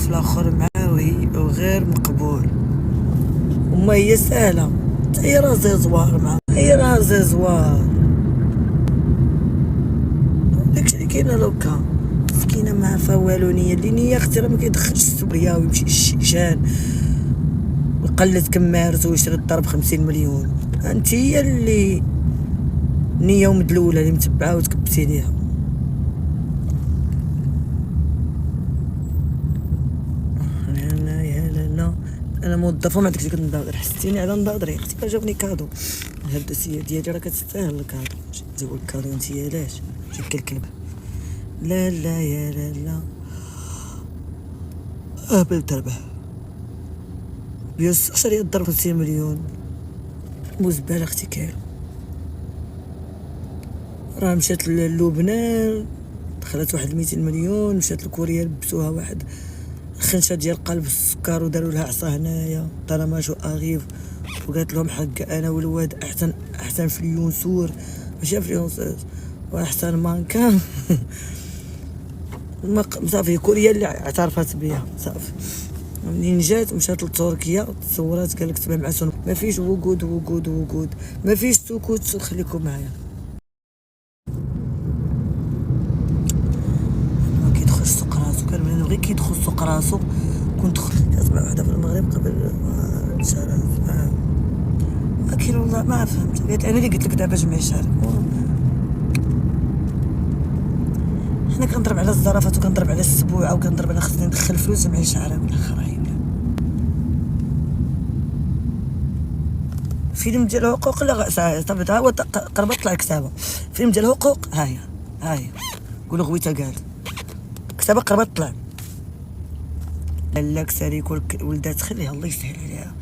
في الاخر معاوي وغير مقبول. وما هي سهله، هي راه زيزوار معاها، هي راه زيزوار. داكشي اللي كاينه لوكا مسكينه ما عارفه والو. نيه اللي نيه اختي راه ما كيدخلش السوريا ويمشي للشيشان ويقلد كمارس ويشري الدار ب50 مليون. انت هي اللي نيه ومدلوله اللي متبعه وتكبتي ليها. انا موظفه ما عندكش ديك النظاظر، حسيتيني على نظاظري اختي جاوبني كادو. هاد السيد ديالي راه كتستاهل الكادو. تقول الكادو انت علاش ديك الكلبه؟ لا لا يا لا لا قابل تربح بيوس شري الدار 50 مليون وزباله اختي كاين. راه مشات للبنان دخلت واحد 200 مليون، مشات لكوريا لبسوها واحد خنشه ديال قلب السكر وداروا لها عصا هنايا طالما اغيف، وقالت لهم حق انا والواد احسن فليونسور ماشي فليونسوز واحسن مانكان. صافي كوريا اللي اعترفت بها صافي. منين جات مشات لتركيا تصورات قالك تبع مع سون ما فيش وجود ما فيش سكوت. خليكم معايا ما كيدخلش سوق راسو. كان بنادم غير كيدخل سوق راسو. كنت كنسمع وحده في المغرب قبل شهر ما كاين والله ما فهمت. قالت انا اللي قلت لك دابا جمعي شهر. حنا كنضرب على الزرافات وكنضرب على السبوعه وكنضرب على خصني ندخل فلوس جمعي شعرها ولا خرايب. فيلم ديال حقوق لا صافي هو قربت طلع كتابه. فيلم ديال حقوق ها هي قولوا غويته قال كتابه قربت طلع. لا ساريكو ولدات خليها الله يسهل عليها،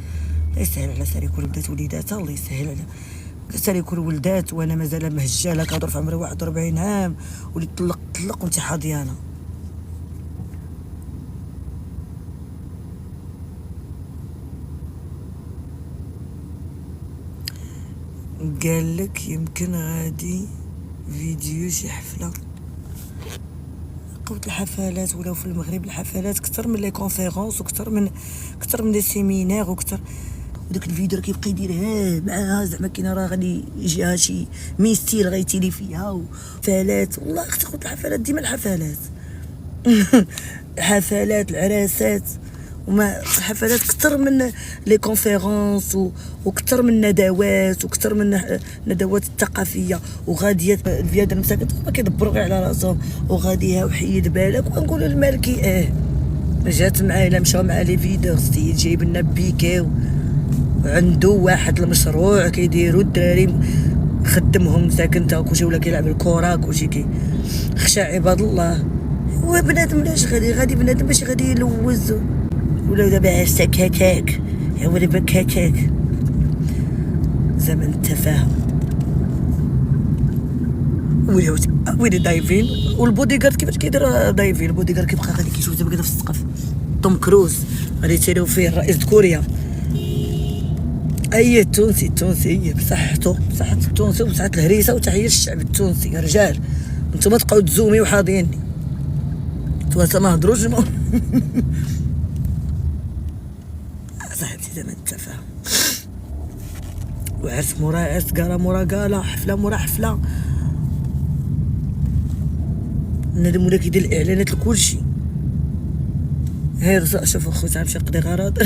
الله يسهل على ساريكو ولدات وليداتها الله يسهل عليها. ساريكو الولدات وانا مازال مهجاله كنهضر في عمري 41 عام ولي طلق وانت حاضيانه. قال لك يمكن غادي فيديو شي حفله. قوت الحفلات ولاو في المغرب الحفلات كثر من لي كونفيرونس وكثر من لي سيمينار وكثر. وداك الفيديو راه كيبقى يديرها معاها زعما كاينه راه غادي يجيها شي ميستيل غيتيلي فيها وفالات. والله اختي قلت الحفلات ديما الحفلات الحفلات العراسات وما الحفلات كثر من لي كونفيرونس وكثر من ندوات وكثر من ندوات الثقافيه وغاديات الفياد المساكن ما كيدبروا غير على راسهم وغاديها وحيد بالك. ونقول للمالكي جات معاه الا مشاو مع لي فيديو السيد جايب لنا بيكاو عنده واحد المشروع كيديروا الدراري خدمهم ساكنته كلشي ولا كيلعب الكره كلشي خشى عباد الله. هو بنادم لاش غادي بنادم ماشي غادي يلوز ولا دابا سكاكاك هو دابا كاكاك زمن التفاهم. ويلي دايفين والبودي كارد كيفاش كيدير دايفين. البودي كارد كيبقى غادي كيشوف دابا كذا في السقف. توم كروز غادي يتيريو فيه رئيس كوريا. اي التونسي هي بصحته بصحة التونسي وبصحة الهريسه وتحيه للشعب التونسي. يا رجال نتوما تبقاو تزومي وحاضيني توانسه ما هضروش صاحبتي زعما التفاهم. وعرس مورا عرس كالا مورا كالا حفله مورا حفله. بنادم ولا كيدير الاعلانات لكلشي. هير شوف اخويا غنمشي نقضي غراض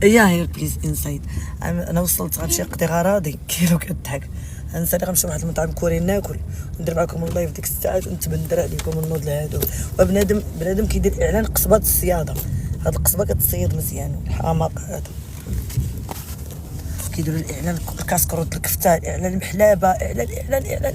هير بليز انسايد. انا وصلت غنمشي نقضي غراضي كيلو كضحك. غنسالي غنمشي لواحد المطعم كوري ناكل وندير معكم اللايف ديك الساعات ونتبندر عليكم النوض لهادو. وبنادم كيدير اعلان قصبات الصياده. هاد القصبه كتصيد مزيان الحماق هذا كيديروا الاعلان الكاسكروط الكفته اعلان المحلابه اعلان